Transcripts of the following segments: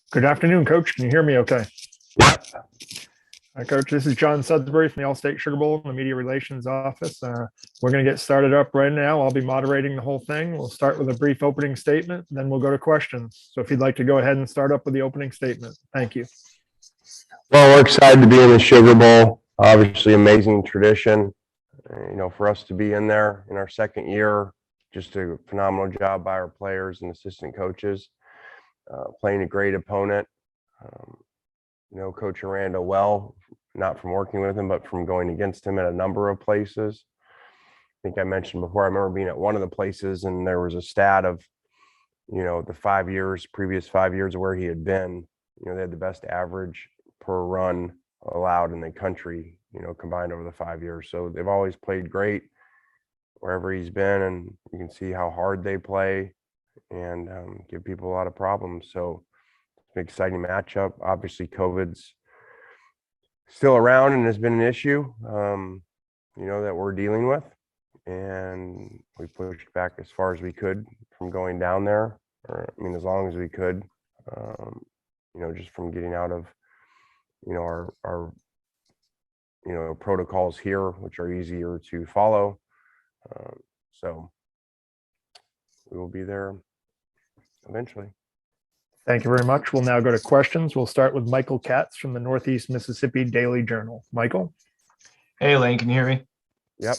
Good afternoon, Coach. Can you hear me okay? Yep. Hi, Coach. This is John Sudbury from the AllState Sugar Bowl in the Media Relations Office. We're going to get started up right now. I'll be moderating the whole thing. We'll start with a brief opening statement, then we'll go to questions. So if you'd like to go ahead and start up with the opening statement. Thank you. Well, we're excited to be in the Sugar Bowl. Obviously, amazing tradition. For us to be in there in our second year, just a phenomenal job by our players and assistant coaches, playing a great opponent. Coach Aranda well, not from working with him, but from going against him at a number of places. I think I mentioned before, I remember being at one of the places and there was a stat of, the previous 5 years of where he had been. They had the best average per run allowed in the country, combined over the 5 years. So they've always played great wherever he's been, and you can see how hard they play and give people a lot of problems. So it's an exciting matchup. Obviously, COVID's still around and has been an issue, that we're dealing with. And we pushed back as far as we could from going down there, as long as we could, just from getting out of, our protocols here, which are easier to follow. So we will be there eventually. Thank you very much. We'll now go to questions. We'll start with Michael Katz from the Northeast Mississippi Daily Journal. Michael? Hey, Lane, can you hear me? Yep.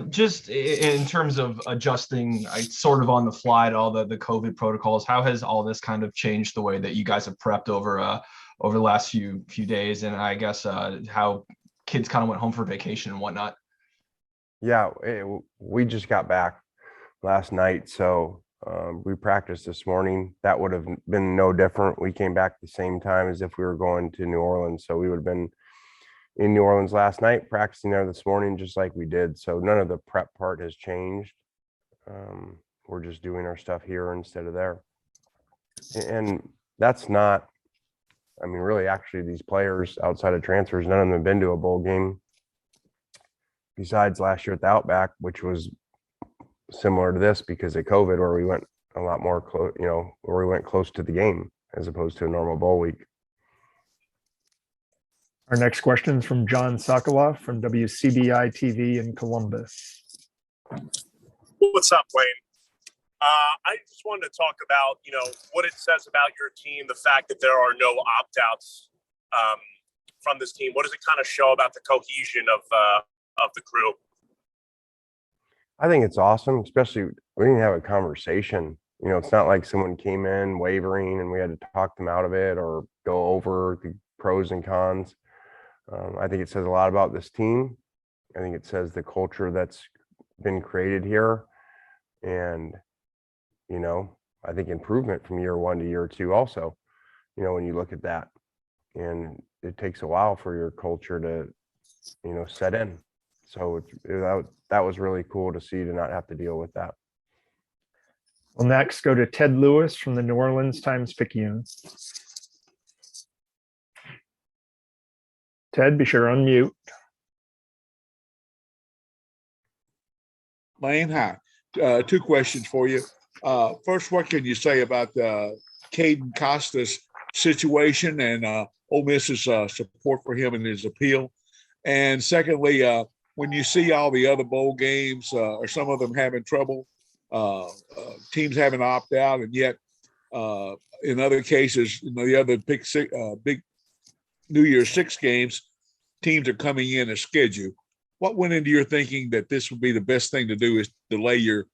Just in terms of adjusting sort of on the fly to all the COVID protocols, how has all this kind of changed the way that you guys have prepped over the last few days, and I guess how kids kind of went home for vacation and whatnot? Yeah, we just got back last night, so we practiced this morning. That would have been no different. We came back the same time as if we were going to New Orleans, so we would have been in New Orleans last night, practicing there this morning, just like we did. So none of the prep part has changed. We're just doing our stuff here instead of there. And that's not, really, actually, these players outside of transfers, none of them have been to a bowl game besides last year at the Outback, which was similar to this because of COVID, where we went a lot more close, where we went close to the game as opposed to a normal bowl week. Our next question is from John Sokoloff from WCBI TV in Columbus. What's up, Wayne? I just wanted to talk about, what it says about your team, the fact that there are no opt-outs from this team. What does it kind of show about the cohesion of the crew? I think it's awesome, especially we didn't have a conversation. It's not like someone came in wavering and we had to talk them out of it or go over the pros and cons. I think it says a lot about this team. I think it says the culture that's been created here. And, I think improvement from year one to year two also, when you look at that. And it takes a while for your culture to, set in. So that was really cool to see, to not have to deal with that. We'll next go to Ted Lewis from the New Orleans Times-Picayune. Ted, be sure to unmute. Lane, hi. Two questions for you. First, what can you say about Caden Costa's situation and Ole Miss's support for him in his appeal? And secondly, when you see all the other bowl games, or some of them having trouble, teams having opt out, and yet in other cases, the other big New Year's Six games, teams are coming in as scheduled. What went into your thinking that this would be the best thing to do is delay your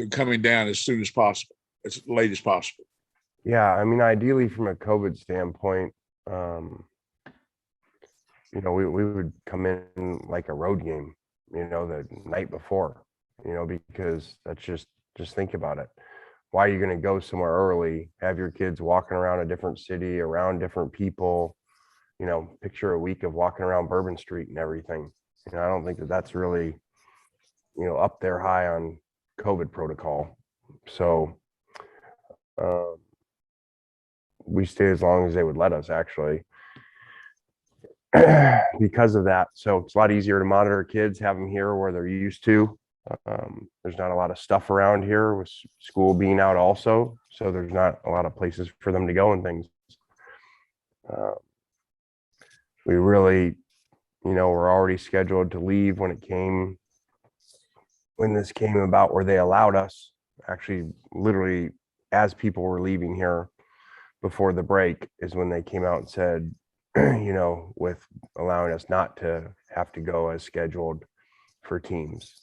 coming down as soon as possible, as late as possible? Yeah, ideally from a COVID standpoint, we would come in like a road game, the night before, because that's just think about it. Why are you going to go somewhere early, have your kids walking around a different city, around different people, picture a week of walking around Bourbon Street and everything. I don't think that that's really, up there high on COVID protocol. So we stayed as long as they would let us, actually, because of that. So it's a lot easier to monitor kids, have them here where they're used to, There's not a lot of stuff around here with school being out also. So there's not a lot of places for them to go and things. We really, were already scheduled to leave when this came about, where they allowed us, actually literally as people were leaving here before the break is when they came out and said, with allowing us not to have to go as scheduled for teams.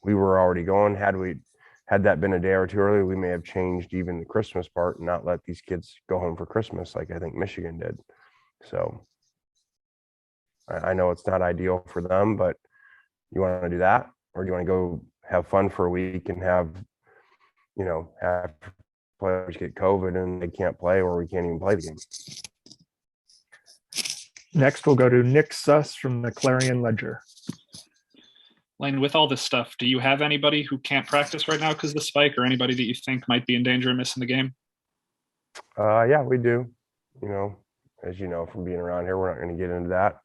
We were already going. Had that been a day or two earlier, we may have changed even the Christmas part and not let these kids go home for Christmas like I think Michigan did. So I know it's not ideal for them, but you want to do that, or do you want to go have fun for a week and have players get COVID and they can't play, or we can't even play the game? Next, we'll go to Nick Suss from the Clarion Ledger. Lane, with all this stuff, do you have anybody who can't practice right now because of the spike, or anybody that you think might be in danger of missing the game? Yeah, we do. As you know from being around here, we're not going to get into that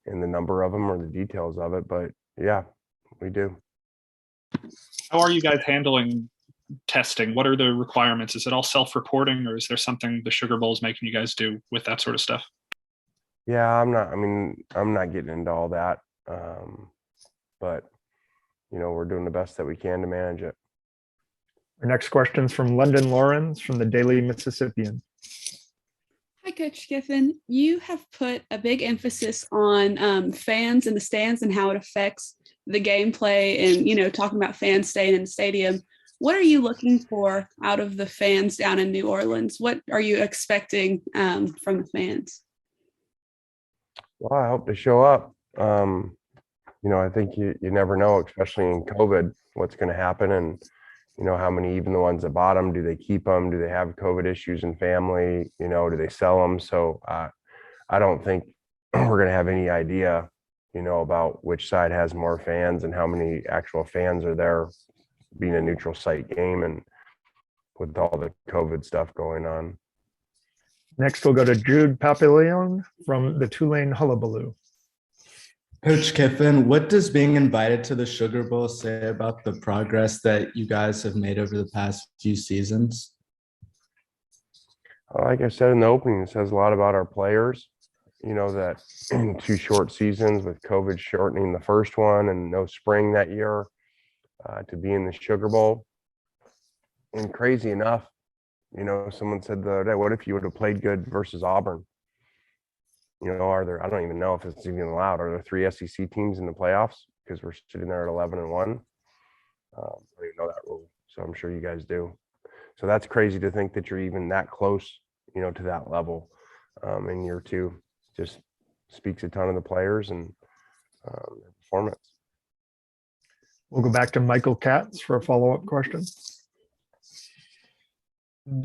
in the number of them or the details of it, but yeah, we do. How are you guys handling testing? What are the requirements? Is it all self-reporting, or is there something the Sugar Bowl is making you guys do with that sort of stuff? Yeah, I'm not getting into all that. But we're doing the best that we can to manage it. Our next question is from London Lawrence from the Daily Mississippian. Hi, Coach Kiffin. You have put a big emphasis on fans in the stands and how it affects the gameplay, and talking about fans staying in the stadium. What are you looking for out of the fans down in New Orleans? What are you expecting from the fans? Well, I hope to show up. I think you never know, especially in COVID, what's going to happen, and how many, even the ones at bottom, do they keep them? Do they have COVID issues in family? Do they sell them? So I don't think we're going to have any idea, about which side has more fans and how many actual fans are there, being a neutral site game and with all the COVID stuff going on. Next, we'll go to Jude Papillon from the Tulane Hullabaloo. Coach Kiffin, what does being invited to the Sugar Bowl say about the progress that you guys have made over the past few seasons? Like I said in the opening, it says a lot about our players, that in 2 short seasons with COVID shortening the first one and no spring that year, to be in the Sugar Bowl. And crazy enough, someone said the other day, what if you would have played good versus Auburn? Are there, I don't even know if it's even allowed, are there 3 SEC teams in the playoffs? Because we're sitting there at 11-1. I don't even know that rule, so I'm sure you guys do. So that's crazy to think that you're even that close, to that level in year 2. Just speaks a ton of the players and their performance. We'll go back to Michael Katz for a follow-up question.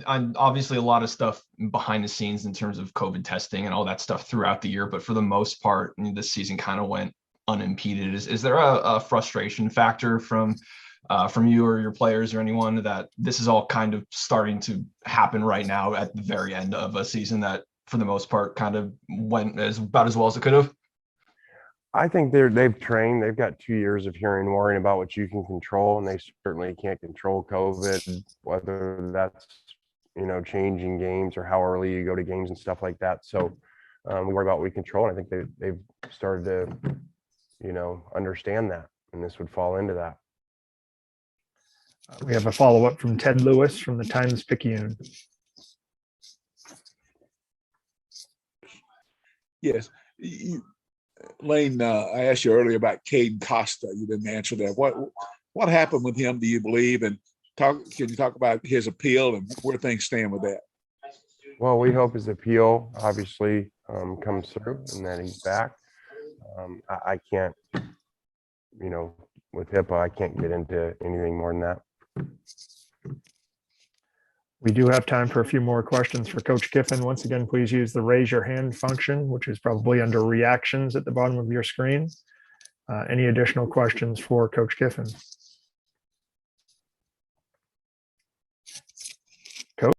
Obviously a lot of stuff behind the scenes in terms of COVID testing and all that stuff throughout the year, but for the most part, this season kind of went unimpeded. Is there a frustration factor from you or your players or anyone that this is all kind of starting to happen right now at the very end of a season that for the most part kind of went about as well as it could have? I think they've trained. They've got 2 years of hearing and worrying about what you can control, and they certainly can't control COVID, whether that's changing games or how early you go to games and stuff like that. So we worry about what we control, and I think they've started to understand that, and this would fall into that. We have a follow-up from Ted Lewis from the Times-Picayune. Yes. Lane, I asked you earlier about Caden Costa. You didn't answer that. What happened with him, do you believe? And can you talk about his appeal and where things stand with that? Well, we hope his appeal obviously comes through and that he's back. I can't, with HIPAA, I can't get into anything more than that. We do have time for a few more questions for Coach Kiffin. Once again, please use the raise your hand function, which is probably under reactions at the bottom of your screen. Any additional questions for Coach Kiffin?